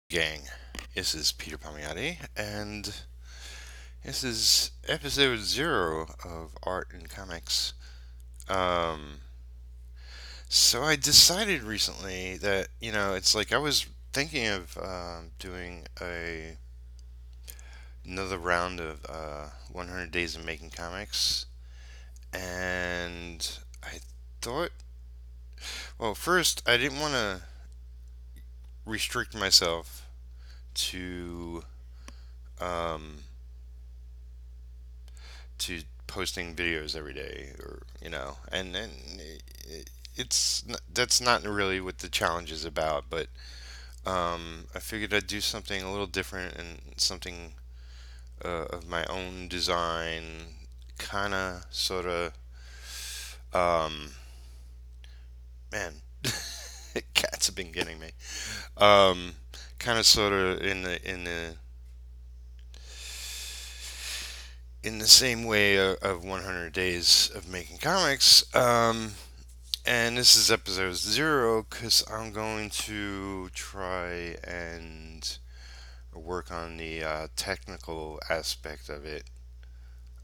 Gang. This is Peter Palmiotti, and this is episode 0 of Art and Comics. Um, so I decided recently that, it's like I was thinking of doing another round of 100 Days of Making Comics, and I thought, well, first, I didn't want to restrict myself to um, to posting videos every day, or and that's not really what the challenge is about. But I figured I'd do something a little different and something of my own design, kind of, sort of. Um, Man, cats have been getting me. Um, Kind of, sort of, in the same way of 100 Days of Making Comics. And this is episode 0 because I'm going to try and work on the technical aspect of it,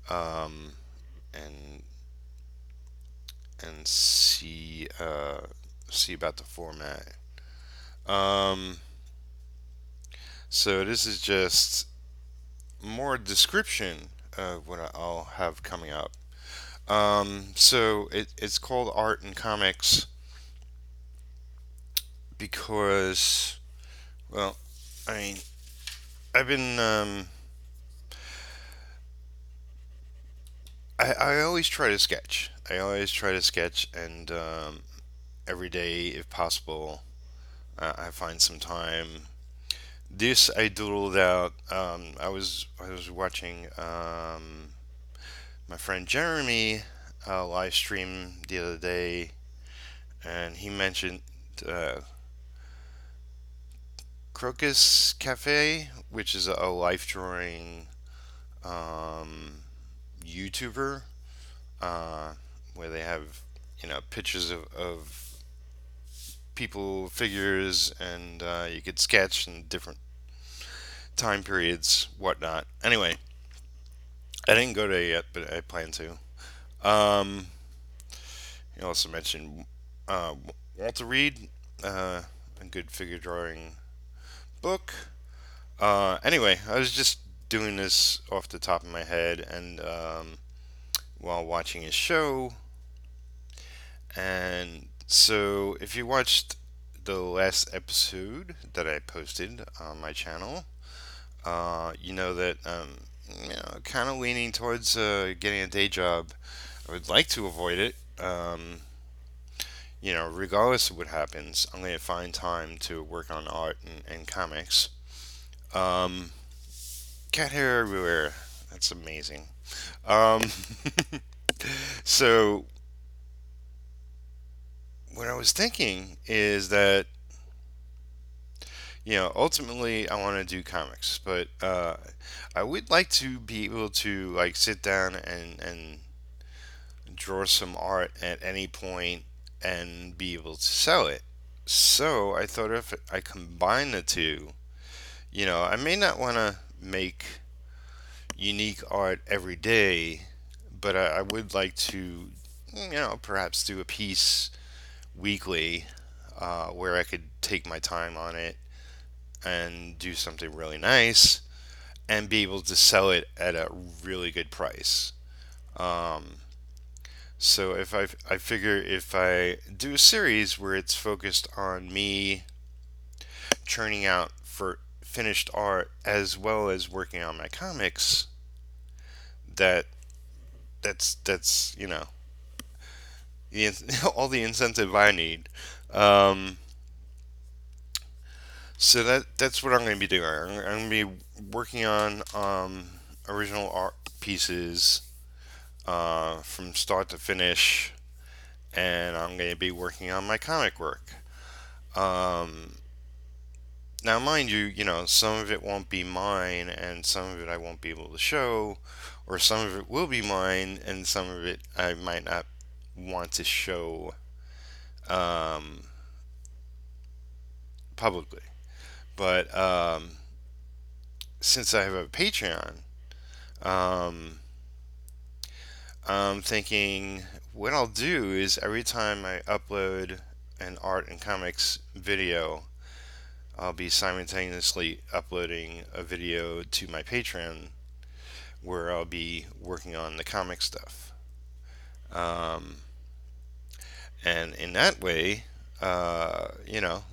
um, and see about the format. Um, so this is just more description of what I'll have coming up. So it's called Art and Comics because, well, I mean, I've been I always try to sketch. I always try to sketch, and every day, if possible, I find some time. This I doodled out. I was watching my friend Jeremy live stream the other day, and he mentioned uh, Crocus Cafe, which is a life drawing um, YouTuber, uh, where they have pictures of people, figures, and you could sketch in different time periods, whatnot. Anyway, I didn't go there yet, but I plan to. Um, you also mentioned uh, Walter Reed, a good figure drawing book. Anyway, I was just doing this off the top of my head, and while watching his show. And so, if you watched the last episode that I posted on my channel, you know that kind of leaning towards getting a day job. I would like to avoid it. Regardless of what happens, I'm going to find time to work on art and comics. Um, Cat hair everywhere. That's amazing. Um, so, what I was thinking is that, ultimately I want to do comics, but I would like to be able to, like, sit down and draw some art at any point and be able to sell it. So I thought if I combine the two, I may not want to make unique art every day, but I would like to, perhaps do a piece weekly, where I could take my time on it and do something really nice and be able to sell it at a really good price. Um, so I figure if I do a series where it's focused on me churning out for finished art as well as working on my comics, that that's all the incentive I need. Um, so that's what I'm going to be doing. I'm going to be working on original art pieces from start to finish, and I'm going to be working on my comic work. Um, Now, mind you, some of it won't be mine, and some of it I won't be able to show, or some of it will be mine, and some of it I might not want to show um, publicly. But since I have a Patreon, um, I'm thinking what I'll do is every time I upload an art and comics video, I'll be simultaneously uploading a video to my Patreon where I'll be working on the comic stuff. Um, and in that way,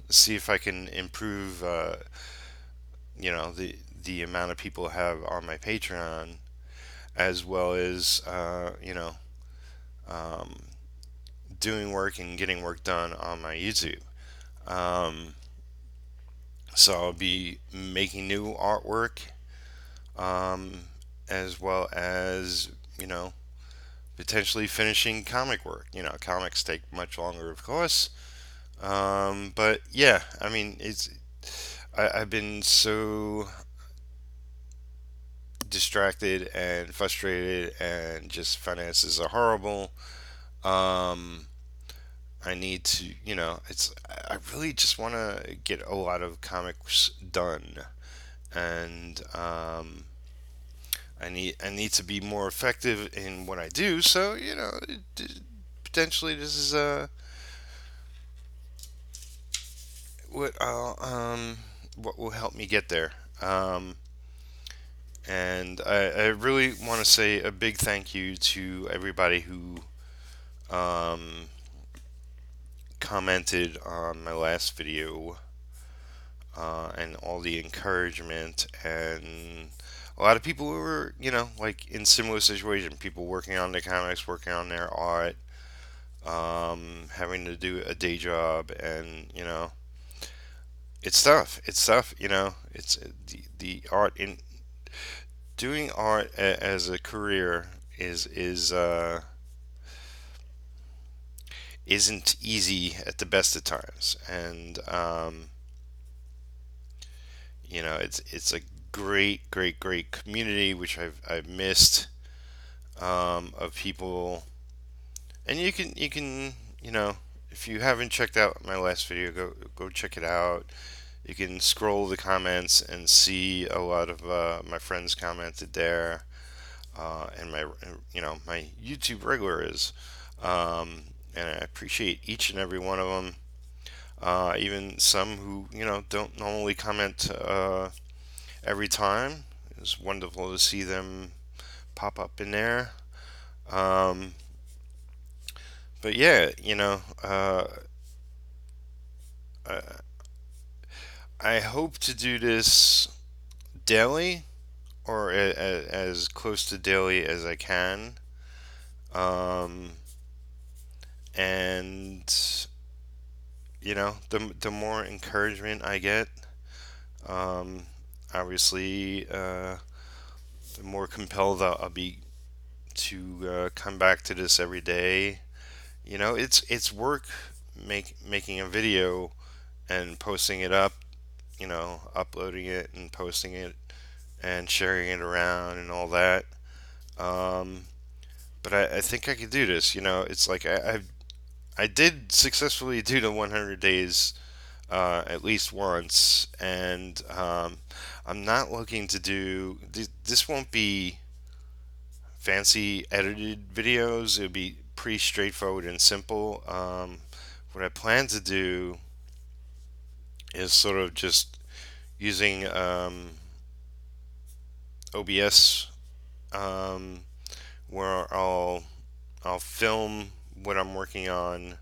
see if I can improve, the amount of people I have on my Patreon, as well as, um, doing work and getting work done on my YouTube. Um, so I'll be making new artwork, um, as well as, you know, potentially finishing comic work. Comics take much longer, of course. But yeah, I mean, I've been so distracted and frustrated, and just finances are horrible. Um, I need to, I really just want to get a lot of comics done, and I need to be more effective in what I do. So potentially this is what what will help me get there. And I really want to say a big thank you to everybody who um, commented on my last video, and all the encouragement, and a lot of people who were, like in similar situation, people working on their comics, working on their art, having to do a day job, and it's tough. It's tough. It's the art in doing art as a career is isn't easy at the best of times, and it's a great, great, great community which I've missed, of people. And you can if you haven't checked out my last video, go check it out. You can scroll the comments and see a lot of my friends commented there, and my YouTube regulars, and I appreciate each and every one of them. Even some who don't normally comment every time. It's wonderful to see them pop up in there. Um, but yeah, uh, I hope to do this daily, or as close to daily as I can. Um, and the more encouragement I get, um, obviously, the more compelled I'll be to come back to this every day. It's work making a video and posting it up, uploading it and posting it and sharing it around and all that. Um, but I think I could do this. It's like I did successfully do the 100 days, at least once, and I'm not looking to do this. Won't be fancy edited videos. It'll be pretty straightforward and simple. What I plan to do is sort of just using OBS, um, where I'll film what I'm working on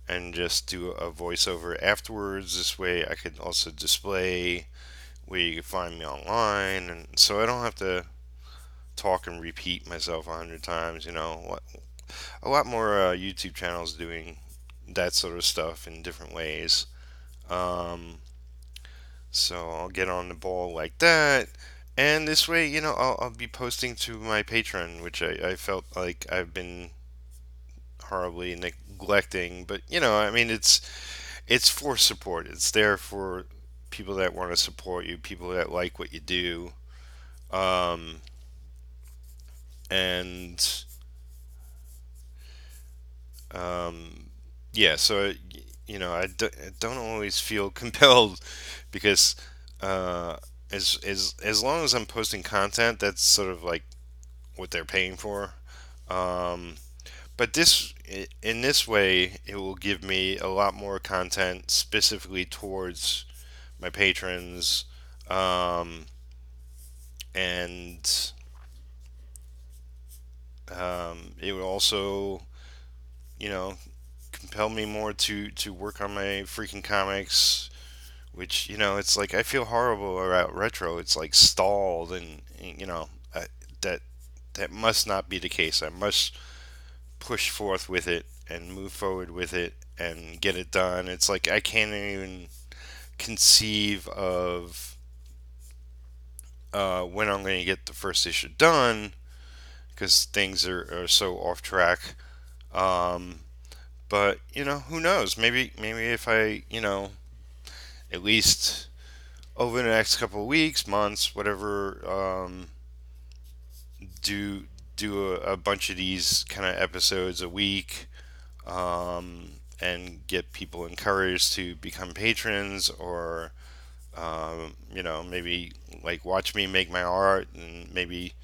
and just do a voiceover afterwards. This way, I could also display where you can find me online, and so I don't have to talk and repeat myself 100 times. A lot more YouTube channels doing that sort of stuff in different ways. Um, so I'll get on the ball like that. And this way, I'll be posting to my Patreon, which I felt like I've been horribly neglecting. But I mean, it's for support. It's there for people that want to support you, people that like what you do, um, and yeah. So I don't always feel compelled, because uh, as long as I'm posting content, that's sort of like what they're paying for. Um, but in this way, it will give me a lot more content specifically towards my patrons, um, and it would also, you know, compel me more to work on my freaking comics. Which, it's like I feel horrible about retro. It's like stalled, and that that must not be the case. I must push forth with it and move forward with it and get it done. It's like I can't even conceive of when I'm going to get the first issue done because things are so off track. Um, but who knows? Maybe if I at least over the next couple of weeks, months, whatever, do a bunch of these kind of episodes a week, and get people encouraged to become patrons, or maybe like watch me make my art, and maybe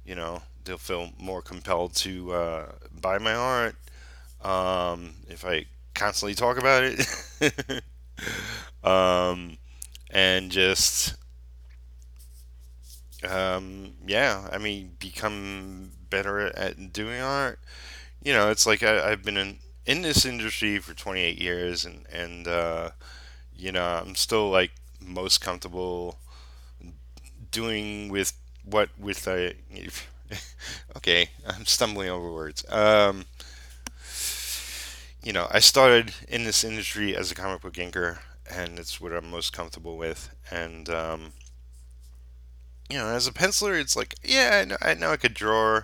they'll feel more compelled to buy my art if I constantly talk about it. And just yeah, I mean, become better at doing art. It's like I've been in this industry for 28 years, and I'm still like most comfortable doing with a. Okay, I'm stumbling over words. I started in this industry as a comic book inker, and it's what I'm most comfortable with. And as a penciler, it's like, yeah, I know I could draw,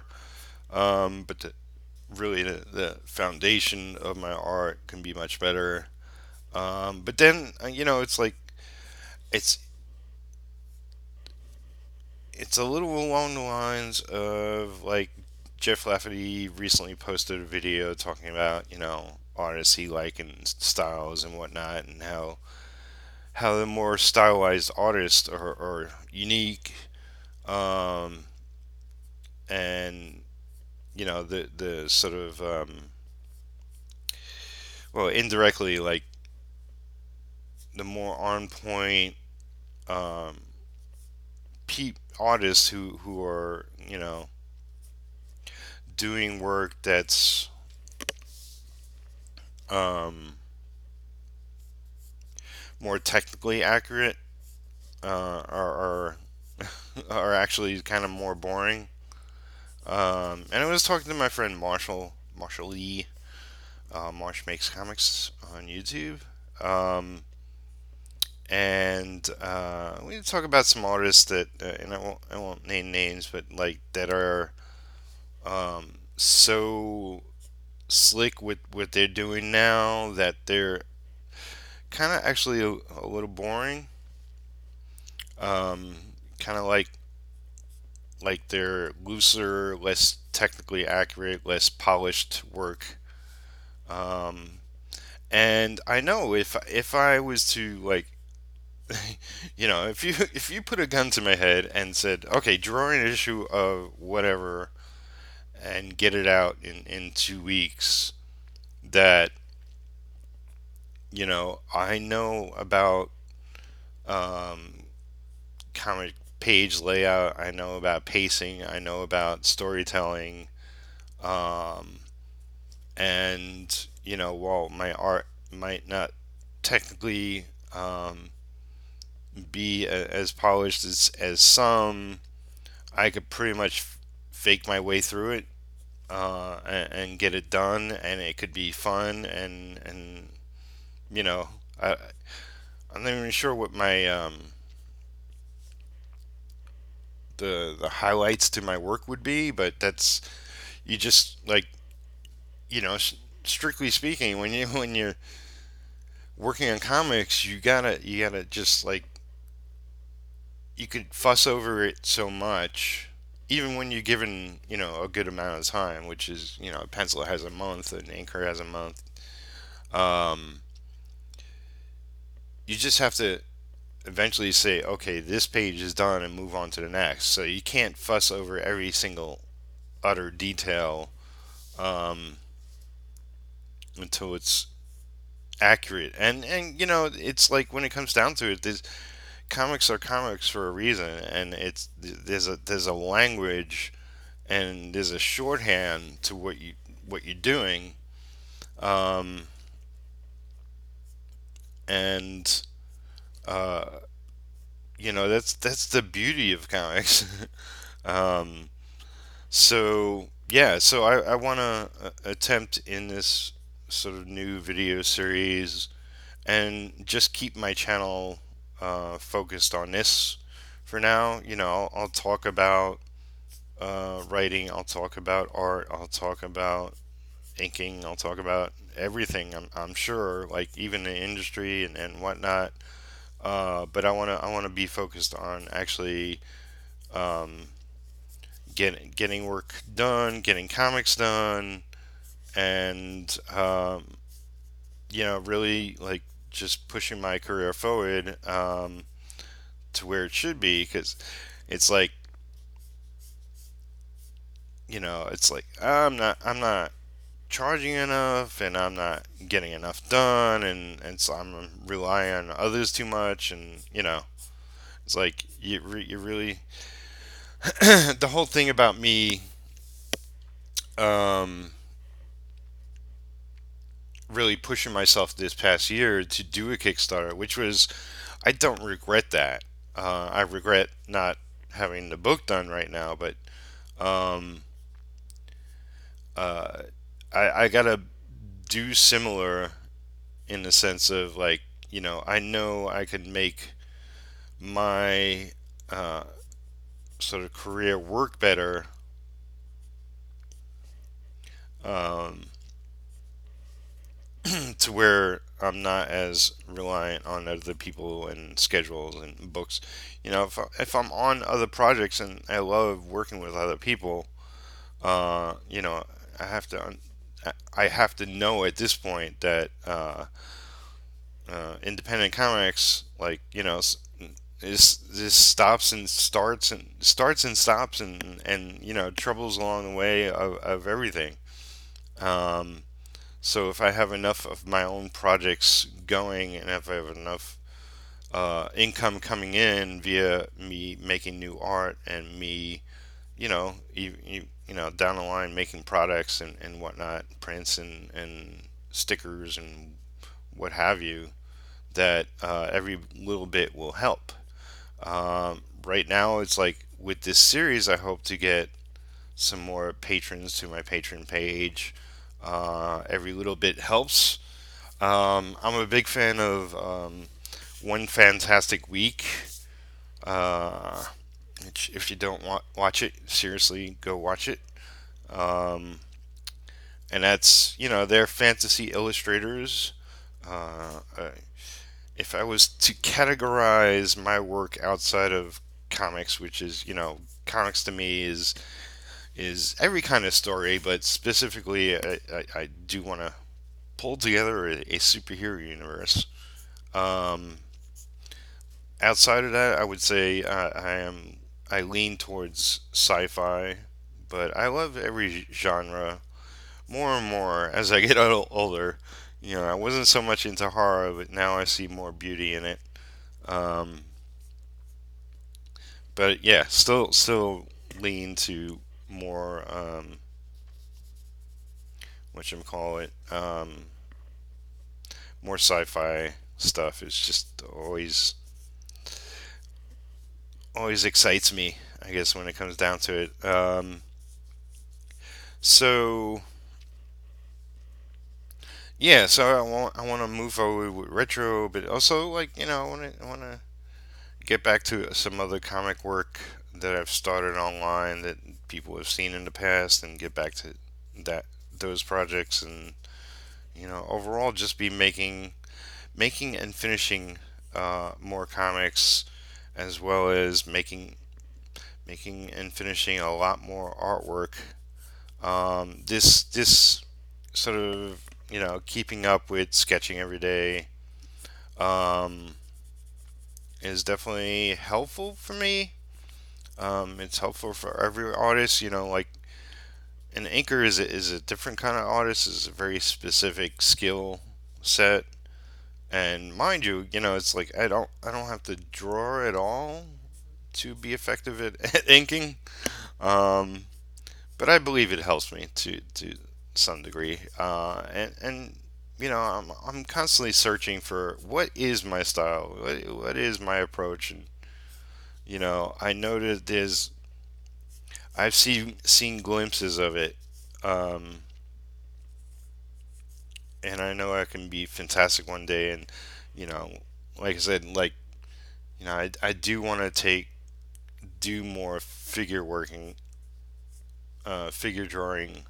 but really the foundation of my art can be much better. But then it's like it's it's a little along the lines of like Jeff Lafferty recently posted a video talking about artists he like and styles and whatnot, and how the more stylized artists are unique, um, and the sort of well, indirectly, like the more on point um, artists who are doing work that's um, more technically accurate, are are actually kind of more boring. And I was talking to my friend Marshall Lee. Marsh makes comics on YouTube. Um, and we talk about some artists that, and I won't name names, but like that are so slick with what they're doing now that they're kind of actually a little boring. Um, kind of like they're looser, less technically accurate, less polished work. Um, and I know if I was to like, if you put a gun to my head and said, okay, draw an issue of whatever and get it out in 2 weeks, that I know about um, comic page layout, I know about pacing, I know about storytelling, um, and while my art might not technically be as polished as some, I could pretty much fake my way through it, and get it done, and it could be fun, and you know I, I'm not even sure what my the highlights to my work would be, but that's you just like strictly speaking, when you're working on comics, you gotta just like you could fuss over it so much, even when you're given a good amount of time, which is a pencil has a month, an inker has a month. um, you just have to eventually say, okay, this page is done and move on to the next. So you can't fuss over every single utter detail um, until it's accurate. And it's like when it comes down to it, comics are comics for a reason, and there's a language and there's a shorthand to what you're doing, um, and uh, that's the beauty of comics. um, so yeah, so I want to attempt in this sort of new video series and just keep my channel focused on this for now. I'll talk about writing, I'll talk about art, I'll talk about inking, I'll talk about everything. I'm sure, like even the industry and whatnot. But I wanna be focused on actually um, getting work done, getting comics done, and really like just pushing my career forward to where it should be. Because it's like I'm not charging enough, and I'm not getting enough done, and so I'm relying on others too much, and it's like you really the whole thing about me um, really pushing myself this past year to do a Kickstarter, which was I don't regret that. I regret not having the book done right now, but um, uh, I gotta do similar in the sense of like I know I can make my uh, sort of career work better, um, to where I'm not as reliant on other people and schedules and books. If I'm on other projects and I love working with other people, uh, you know, I have to. I have to know at this point that independent comics, like this stops and starts and stops and troubles along the way of everything. Um, so if I have enough of my own projects going, and if I have enough income coming in via me making new art and me, down the line making products and whatnot, prints and stickers and what have you, that every little bit will help. Right now, it's like with this series, I hope to get some more patrons to my patron page. Every little bit helps. I'm a big fan of One Fantastic Week. Uh, which, if you don't watch it, seriously, go watch it. Um, and that's, they're fantasy illustrators. Uh, if I was to categorize my work outside of comics, which is, comics to me is every kind of story, but specifically, I do want to pull together a superhero universe. Um, Outside of that, I would say I lean towards sci-fi, but I love every genre more and more as I get older. I wasn't so much into horror, but now I see more beauty in it. Um, but yeah, still lean to more what you call it, more sci-fi stuff. It's just always excites me, I guess, when it comes down to it. So yeah, so I want to move forward with retro, but also like I want to get back to some other comic work that I've started online that people have seen in the past, and get back to that those projects, and overall just be making and finishing more comics, as well as making and finishing a lot more artwork. This sort of keeping up with sketching every day, um, is definitely helpful for me. It's helpful for every artist. Like an inker is a different kind of artist. Is a very specific skill set. And mind you, it's like I don't have to draw at all to be effective at inking. Um, but I believe it helps me to some degree. And I'm constantly searching for what is my style, what is my approach, and I know that I've seen glimpses of it, um, and I know I can be fantastic one day. And you know, like I said, like I do want to do more figure working, figure drawing,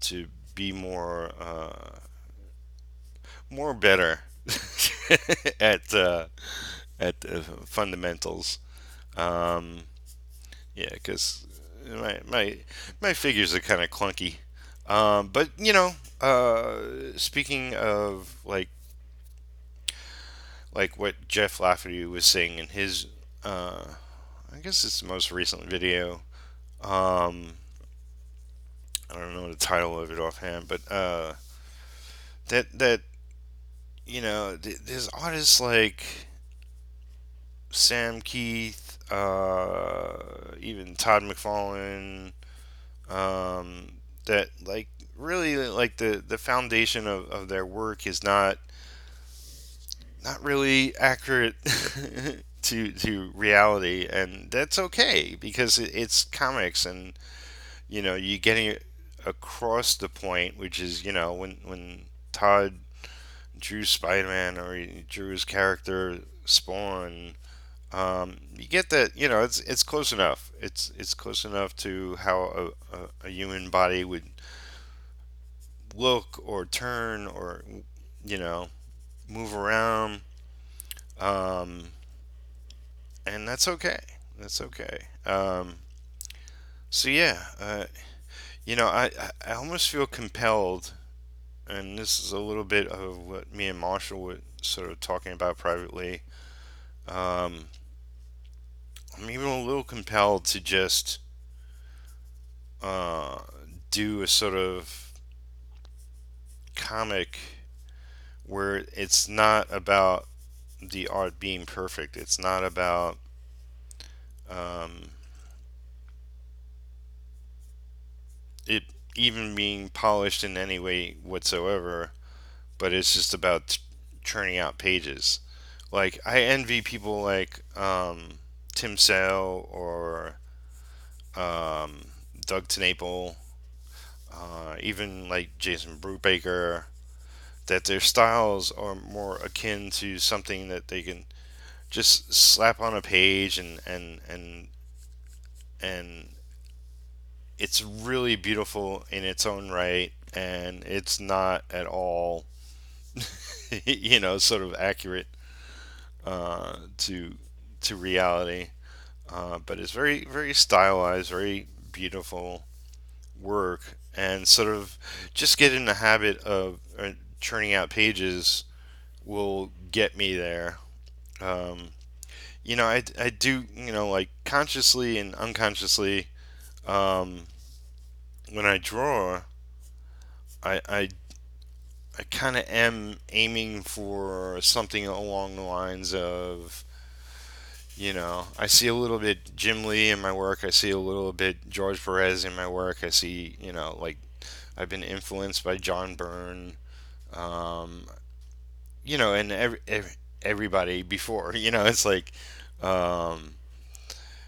to be more better at fundamentals. Um, yeah, because my my my figures are kind of clunky. But speaking of like what Jeff Lafferty was saying in his, uh, I guess it's the most recent video. Um, I don't know the title of it offhand, but that there's artists like Sam Keith, even Todd McFarlane, um, that like really like the foundation of their work is not really accurate to reality, and that's okay because it's comics, and you getting across the point, which is when Todd drew Spider-Man or he drew his character Spawn. You get that it's close enough. It's close enough to how a human body would look or turn or you know move around, um, and that's okay. That's okay. So yeah, I almost feel compelled, and this is a little bit of what me and Marshall were sort of talking about privately. Um, I'm even a little compelled to just uh, do a sort of comic where it's not about the art being perfect. It's not about um, it even being polished in any way whatsoever, but it's just about churning out pages. Like I envy people like Tim Sale or um, Doug TenNapel, even like Jason Brubaker, that their styles are more akin to something that they can just slap on a page, and it's really beautiful in its own right, and it's not at all sort of accurate to reality, but it's very very stylized, very beautiful work, and sort of just get in the habit of churning out pages will get me there. um, I do, like consciously and unconsciously, um, when I draw, I, I, I kind of am aiming for something along the lines of, I see a little bit Jim Lee in my work. I see a little bit George Perez in my work. I see, like I've been influenced by John Byrne, um, and everybody before. It's like, um,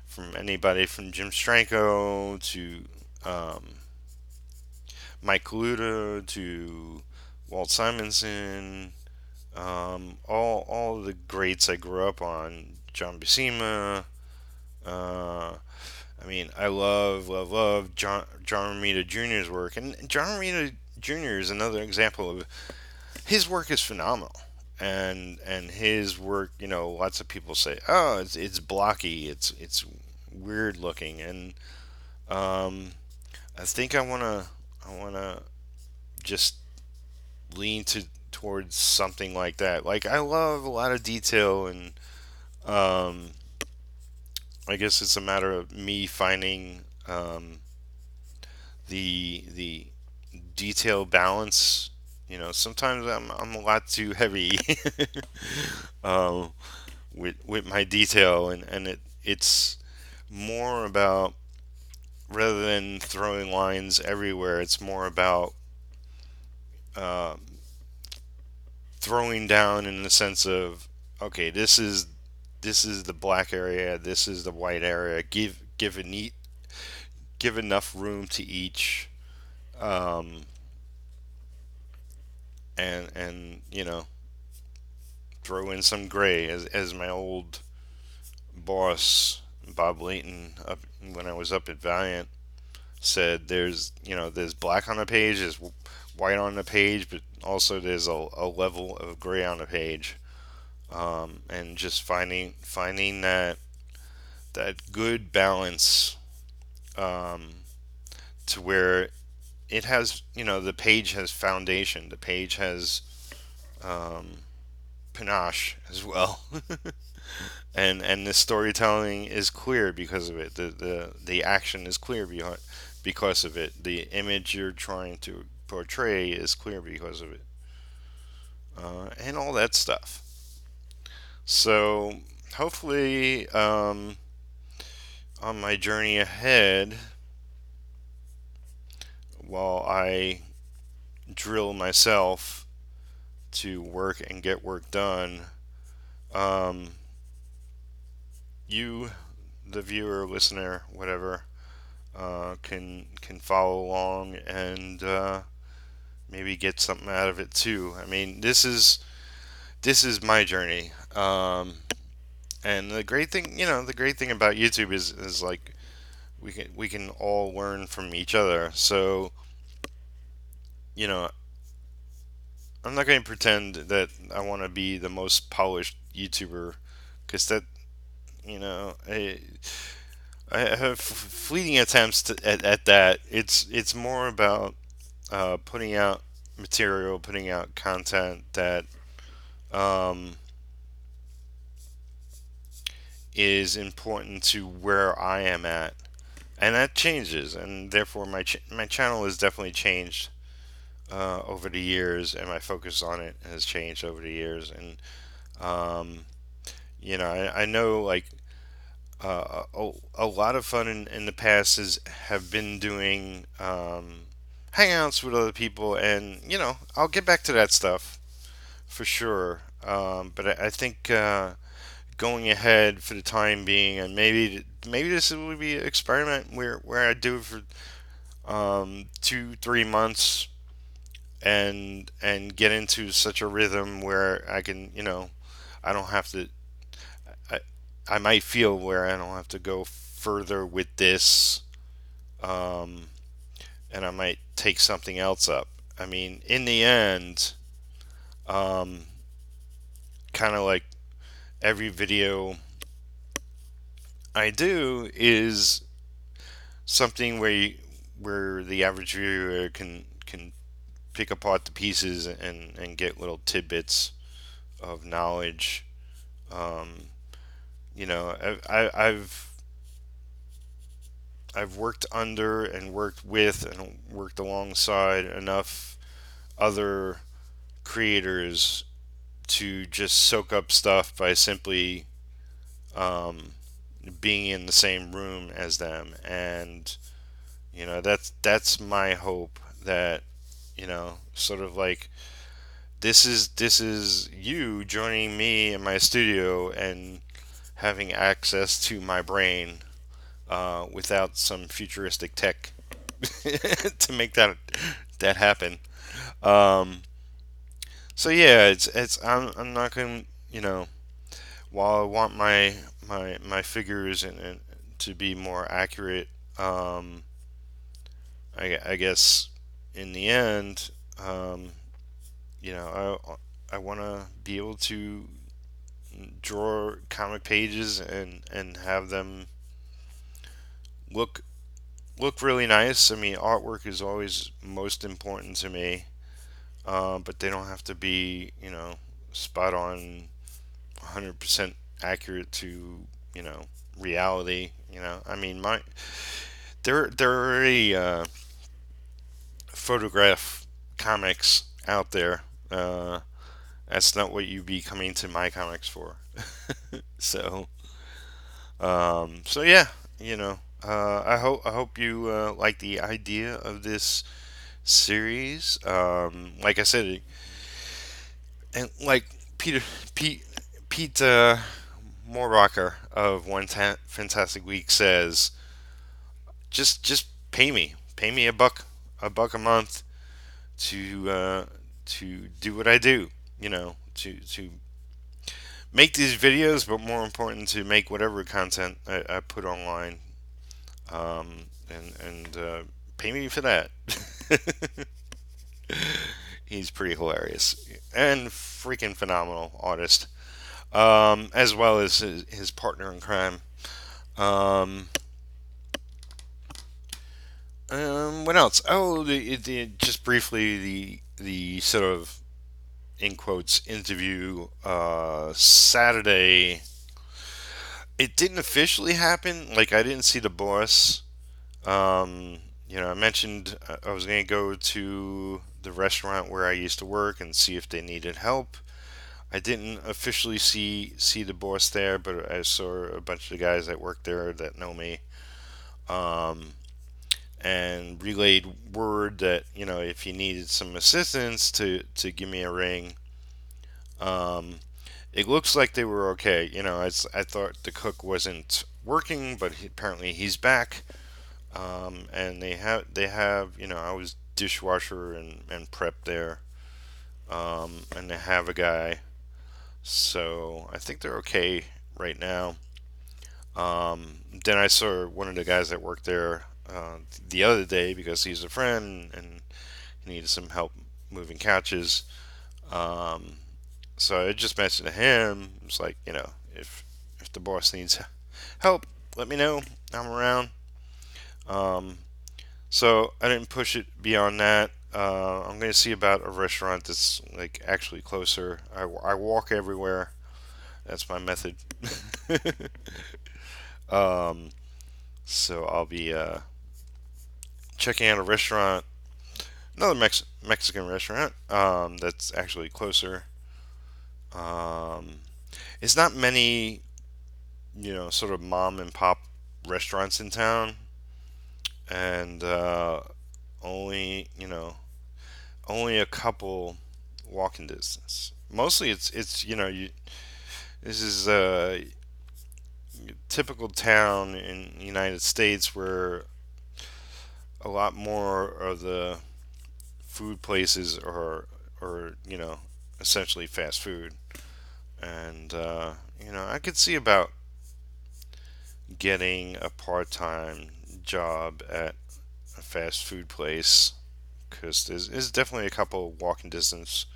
from anybody from Jim Stranko to um, Mike Kaluta to Walt Simonson, all the greats I grew up on, John Buscema. Uh, I mean, I love John Romita Jr.'s work, and John Romita Jr. is another example of his work is phenomenal. And his work, lots of people say, oh, it's blocky, it's weird looking, and um, I think I wanna just lean towards something like that. Like I love a lot of detail, and um, I guess it's a matter of me finding the detail balance. Sometimes I'm a lot too heavy um, with my detail, and it's more about, rather than throwing lines everywhere, it's more about um, throwing down in the sense of, okay, this is the black area, this is the white area. Give enough room to each, um, and throw in some gray, as my old boss Bob Layton, up when I was up at Valiant, said. There's black on the page, there's white on the page, but also there's a level of gray on the page, and just finding that good balance, um, to where it has, the page has foundation, the page has um, panache as well. And the storytelling is clear because of it. The action is clear because of it. The image you're trying to portray is clear because of it, and all that stuff. So hopefully, on my journey ahead, while I drill myself to work and get work done, um, you, the viewer, listener, whatever, can follow along and maybe get something out of it too. I mean, this is my journey, and the great thing about YouTube is like we can all learn from each other. So you know, I'm not going to pretend that I want to be the most polished YouTuber, because that you know I have fleeting attempts at that. It's more about putting out material, putting out content that um, is important to where I am at, and that changes, and therefore my channel has definitely changed over the years, and my focus on it has changed over the years, and um, I know, like, a lot of fun in the past have been doing hangouts with other people, and I'll get back to that stuff for sure. But I think going ahead for the time being, and maybe this will be an experiment where I do it for 2-3 months, and get into such a rhythm where I can, I don't have to. I, I might feel where I don't have to go further with this, um, and I might take something else up. I mean, in the end, um, kind of like every video I do is something where the average viewer can pick apart the pieces and get little tidbits of knowledge. Um, I've worked under and worked with and worked alongside enough other creators to just soak up stuff by simply um, being in the same room as them, and that's my hope, that sort of like, this is you joining me in my studio and having access to my brain, without some futuristic tech to make that happen. Um, so yeah, it's I'm not gonna, while I want my figures and to be more accurate, um, I guess in the end, I want to be able to draw comic pages and have them look look really nice. I mean, artwork is always most important to me. but they don't have to be, spot on, 100% accurate to, reality. I mean, there are already photograph comics out there. That's not what you'd be coming to my comics for. So yeah, I hope you like the idea of this series. Like I said, and like Peter Pete Pete Morbacher of Fantastic Week says, just pay me a buck a month to do what I do. To make these videos, but more important, to make whatever content I put online. And pay me for that. He's pretty hilarious and freaking phenomenal artist, as well as his partner in crime. Um, what else? Oh, just briefly, the sort of, in quotes, interview Saturday. It didn't officially happen. Like, I didn't see the boss. I mentioned I was going to go to the restaurant where I used to work and see if they needed help. I didn't officially see the boss there, but I saw a bunch of the guys that work there that know me, um, and relayed word that, if you needed some assistance, to give me a ring. Um, it looks like they were okay. I thought the cook wasn't working, but apparently he's back. And they have I was dishwasher and prep there, and they have a guy, so I think they're okay right now. Then I saw one of the guys that worked there the other day because he's a friend and he needed some help moving couches. Um, so I just mentioned to him, it's like, if the boss needs help, let me know. I'm around. Um, So I didn't push it beyond that. I'm going to see about a restaurant that's like actually closer. I walk everywhere. That's my method. um, so I'll be checking out a restaurant, another Mexican restaurant that's actually closer. Um, it's not many, sort of mom and pop restaurants in town, and only, only a couple walking distance. Mostly, it's this is a typical town in the United States where a lot more of the food places are essentially fast food, and I could see about getting a part-time job at a fast food place because there's definitely a couple walking distance,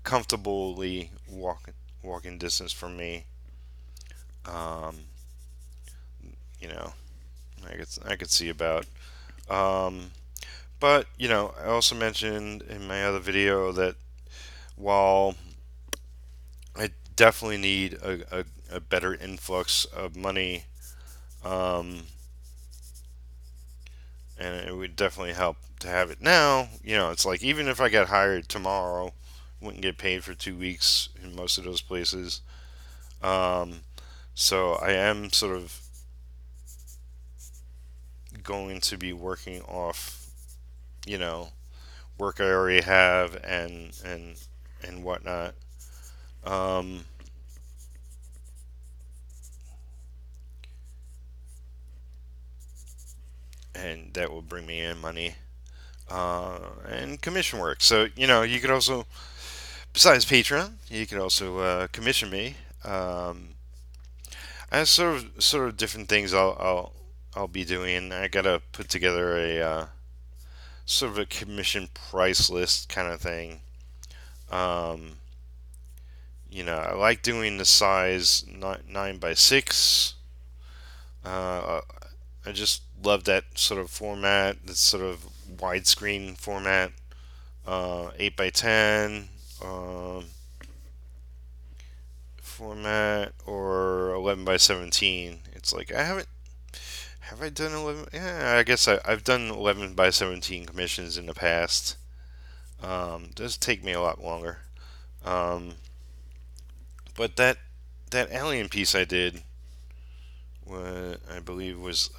comfortably walking distance from me. Um, you know, I could see about. Um, but I also mentioned in my other video that while I definitely need a better influx of money, um, and it would definitely help to have it now. It's like even if I got hired tomorrow, wouldn't get paid for 2 weeks in most of those places. Um, so I am sort of going to be working off, you know, work I already have and whatnot. Um, and that will bring me in money. And commission work. So you could also, besides Patreon, you could also commission me. I have sort of different things I'll be doing. I gotta put together a sort of a commission price list kind of thing. Um, I like doing the size 9 by 6. Uh, I just love that sort of format, that sort of widescreen format. 8 by 10 um, format, or 11 by 17. It's like I haven't. Have I done 11? Yeah, I guess I've done 11 by 17 commissions in the past. Does take me a lot longer. Um, but that alien piece I did, what I believe was,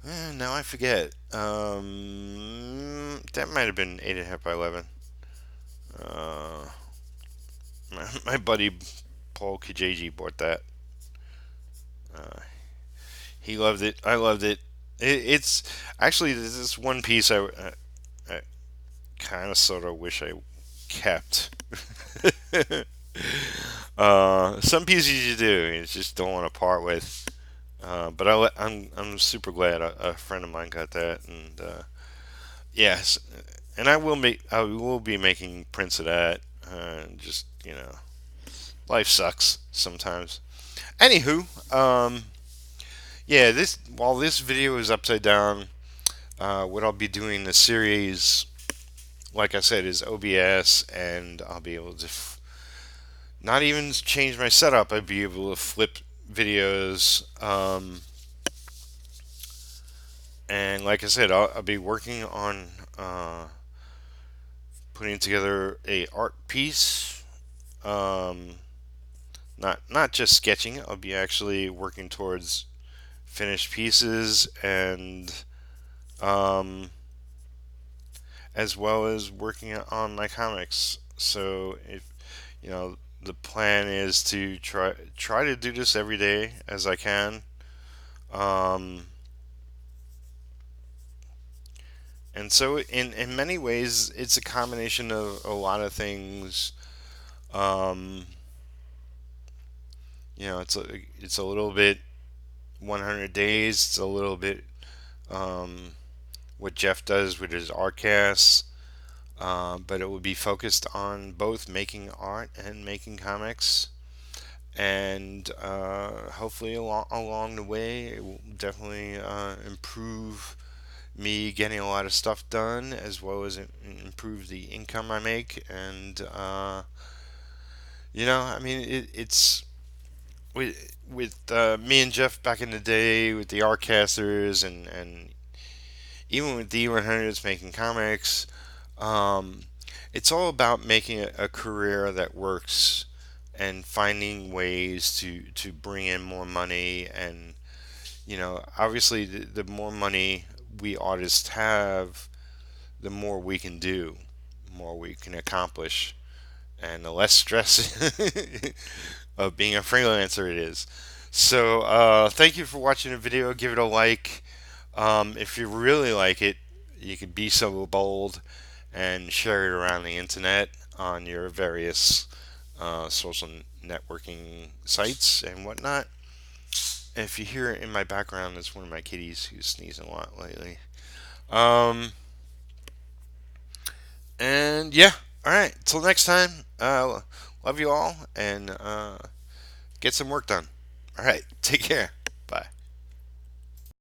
now I forget. That might have been 8.5 by 11. Uh, my buddy Paul Kijiji bought that. Uh, he loved it. I loved it. It's actually this one piece I kind of sort of wish I kept. Some pieces you do, you just don't want to part with. But I'm super glad a friend of mine got that, and yes, and I will be making prints of that. Just life sucks sometimes. Anywho, yeah, this while this video is upside down, what I'll be doing the series, like I said, is OBS, and I'll be able to not even change my setup. I'd be able to flip videos. And like I said, I'll be working on putting together a art piece. Um, not just sketching. I'll be actually working towards finished pieces, and um, as well as working on my comics. So if the plan is to try to do this every day as I can. Um, and so in many ways, it's a combination of a lot of things. Um, it's a little bit 100 days. It's a little bit um, what Jeff does with his ARTCASTs. But it will be focused on both making art and making comics. And hopefully along the way, it will definitely improve me getting a lot of stuff done, as well as improve the income I make. And I mean, it's with me and Jeff back in the day with the ARTCASTERS, and even with D100s making comics. Um, it's all about making a career that works and finding ways to bring in more money. And obviously, the more money we artists have, the more we can do, the more we can accomplish, and the less stress of being a freelancer it is. So thank you for watching the video. Give it a like. If you really like it, you could be so bold and share it around the internet on your various social networking sites and whatnot. If you hear it in my background, it's one of my kitties who's sneezing a lot lately. Um, and yeah, all right. Till next time. Love you all, and get some work done. All right. Take care. Bye.